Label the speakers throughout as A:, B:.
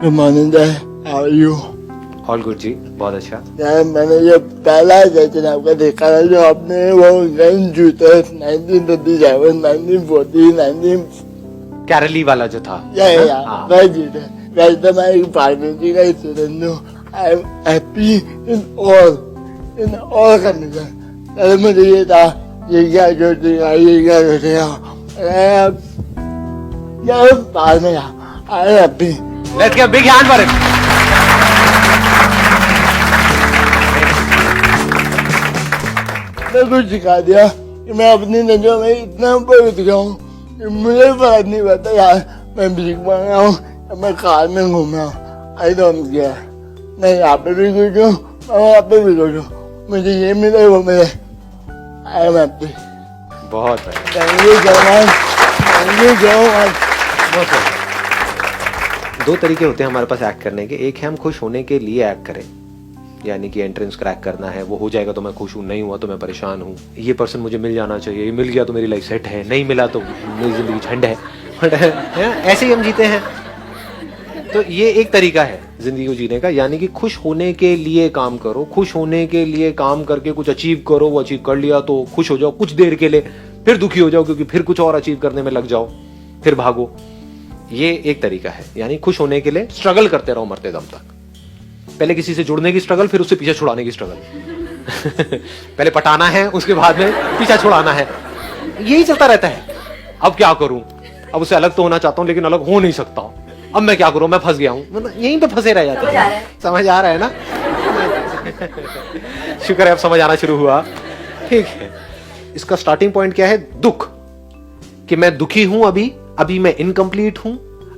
A: Good morning sir, how are you?
B: All good ji, बहुत अच्छा।
A: यार मैंने जो पहला सेशन आपका देखा था, जो आपने वो गन जूते 1937, 1940, 19
B: कैरली वाला जो था। हाँ।
A: वह जूते। वैसे मैं एक फार्मेसी का स्टूडेंट हूँ। I am happy in all condition. पहले मुझे ये था, ये क्या सोचेगा, ये क्या सोचेगा। यार बाद में I am happy.
B: Let's give big hand for it.
A: मैं कुछ सिखा दिया कि मैं अपनी नजरों में इतना पवित्र गया हूँ कि मुझे फर्क नहीं पड़ता यार मैं भीख मांग रहा हूँ या मैं कार में घूम रहा हूँ। I don't care. मैं यहाँ पे भी कुछ हूँ, मैं वहाँ पे भी कुछ हूँ। मुझे ये मिले वो मिले, आई एम हैप्पी।
B: बहुत बढ़िया।
A: Thank you so much, thank you so much.
B: बहुत बढ़िया। दो तरीके होते हैं हमारे पास एक्ट करने के। एक है हम खुश होने के लिए एक्ट करें, यानी कि एंट्रेंस क्रैक करना है, वो हो जाएगा तो मैं खुश हूँ, नहीं हुआ तो मैं परेशान हूँ, ये पर्सन मुझे मिल जाना चाहिए, ये मिल गया तो मेरी लाइफ सेट है, नहीं मिला तो मेरी जिंदगी झंड है। ऐसे ही हम जीते हैं। तो ये एक तरीका है जिंदगी को जीने का, यानी कि खुश होने के लिए काम करो। खुश होने के लिए काम करके कुछ अचीव करो, वो अचीव कर लिया तो खुश हो जाओ कुछ देर के लिए, फिर दुखी हो जाओ क्योंकि फिर कुछ और अचीव करने में लग जाओ, फिर भागो। ये एक तरीका है, यानी खुश होने के लिए स्ट्रगल करते रहो मरते दम तक। पहले किसी से जुड़ने की स्ट्रगल, फिर उससे पीछा छुड़ाने की स्ट्रगल। पहले पटाना है, उसके बाद में पीछा छुड़ाना है। यही चलता रहता है। अब क्या करूं, अब उससे अलग तो होना चाहता हूं लेकिन अलग हो नहीं सकता। अब मैं क्या करूं, मैं फंस गया हूं। मतलब यहीं पे फंसे रह जाते हैं। समझ आ रहा है ना? शुक्र है अब समझ आना शुरू हुआ। ठीक है, इसका स्टार्टिंग पॉइंट क्या है? दुख, कि मैं दुखी हूं, अभी मैं इनकम्प्लीट हूं,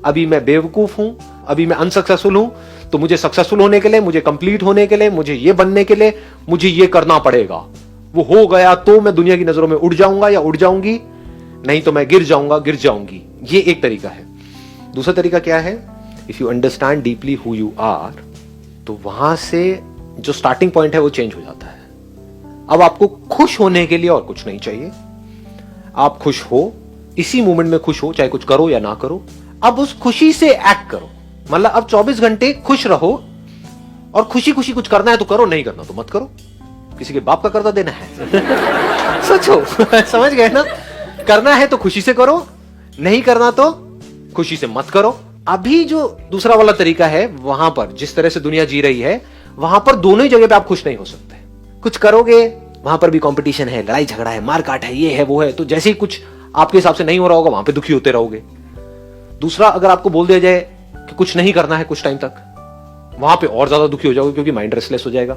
B: अभी मैं बेवकूफ हूं, अभी मैं अनसक्सेसफुल हूं, तो मुझे सक्सेसफुल होने के लिए, मुझे कंप्लीट होने के लिए, मुझे ये बनने के लिए मुझे ये करना पड़ेगा। वो हो गया तो मैं दुनिया की नजरों में उड़ जाऊंगा या उड़ जाऊंगी, नहीं तो मैं गिर जाऊंगा, गिर जाऊंगी। ये एक तरीका है। दूसरा तरीका क्या है? If you understand deeply who you are, तो वहां से जो स्टार्टिंग पॉइंट है वो चेंज हो जाता है। अब आपको खुश होने के लिए और कुछ नहीं चाहिए। आप खुश हो, इसी मोमेंट में खुश हो, चाहे कुछ करो या ना करो। अब उस खुशी से एक्ट करो। मतलब अब 24 घंटे खुश रहो, और खुशी खुशी कुछ करना है तो करो, नहीं करना तो मत करो। किसी के बाप का कर्जा देना है? सोचो। समझ गए ना? करना है तो खुशी से करो, नहीं करना तो खुशी से मत करो। अभी जो दूसरा वाला तरीका है, वहां पर जिस तरह से दुनिया जी रही है, वहां पर दोनों ही जगह पे आप खुश नहीं हो सकते। कुछ करोगे, वहां पर भी कंपटीशन है, लड़ाई झगड़ा है, मारकाट है, ये है वो है, तो जैसे ही कुछ आपके हिसाब से नहीं हो रहा होगा, वहां पे दुखी होते रहोगे। दूसरा, अगर आपको बोल दिया जाए कि कुछ नहीं करना है कुछ टाइम तक, वहां पे और ज्यादा दुखी हो जाओगे क्योंकि माइंड रेस्टलेस हो जाएगा।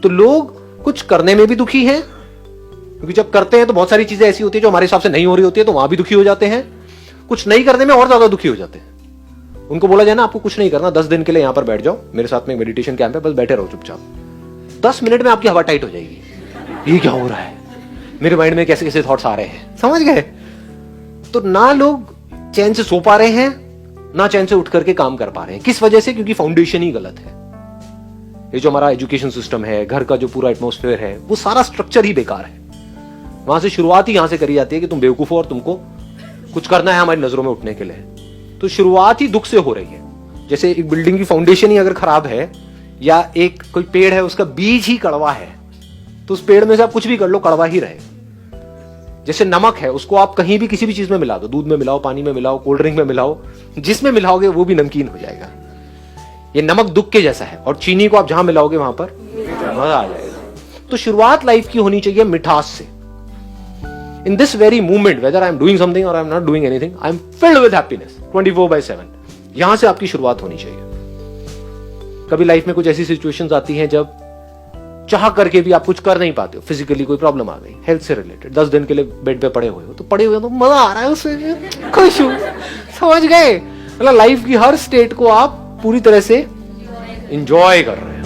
B: तो लोग कुछ करने में भी दुखी हैं, क्योंकि जब करते हैं तो बहुत सारी चीजें ऐसी होती है जो हमारे हिसाब से नहीं हो रही होती है, तो वहां भी दुखी हो जाते हैं। कुछ नहीं करने में और ज्यादा दुखी हो जाते हैं। उनको बोला जाए ना, आपको कुछ नहीं करना, 10 दिन के लिए यहां पर बैठ जाओ, मेरे साथ में मेडिटेशन कैंप है, बस बैठे रहो चुपचाप। 10 मिनट में आपकी हवा टाइट हो जाएगी। ये क्या हो रहा है, मेरे माइंड में कैसे कैसे थॉट्स आ रहे हैं। समझ गए? तो ना लोग चैन से सो पा रहे हैं, ना चैन से उठ करके काम कर पा रहे हैं। किस वजह से? क्योंकि फाउंडेशन ही गलत है। ये जो हमारा एजुकेशन सिस्टम है, घर का जो पूरा एटमॉस्फेयर है, वो सारा स्ट्रक्चर ही बेकार है। वहां से शुरुआत ही यहां से करी जाती है कि तुम बेवकूफ हो और तुमको कुछ करना है हमारी नजरों में उठने के लिए। तो शुरुआत ही दुख से हो रही है। जैसे एक बिल्डिंग की फाउंडेशन ही अगर खराब है, या एक कोई पेड़ है उसका बीज ही कड़वा है, तो उस पेड़ में से आप कुछ भी कर लो, कड़वा ही रहेगा। जैसे नमक है, उसको आप कहीं भी किसी भी चीज में मिला दो, दूध में मिलाओ, पानी में मिलाओ, कोल्ड ड्रिंक में मिलाओ, जिसमें मिलाओगे वो भी नमकीन हो जाएगा। ये नमक दुख के जैसा है, और चीनी को आप जहां मिलाओगे वहां पर मजा आ जाएगा। तो शुरुआत लाइफ की होनी चाहिए मिठास से। In this very moment, whether I am doing something और I am not doing anything, I am filled with happiness 24/7। यहां से आपकी शुरुआत होनी चाहिए। कभी लाइफ में कुछ ऐसी सिचुएशंस आती हैं जब चाह करके भी आप कुछ कर नहीं पाते हो, फिजिकली कोई प्रॉब्लम आ गई, हेल्थ से रिलेटेड, 10 दिन के लिए बेड पे पड़े हुए हो, तो पड़े हुए हो तो मजा आ रहा है उसमें, खुश हूं। समझ गए? मतलब लाइफ की हर स्टेट को आप पूरी तरह से एंजॉय कर रहे हैं।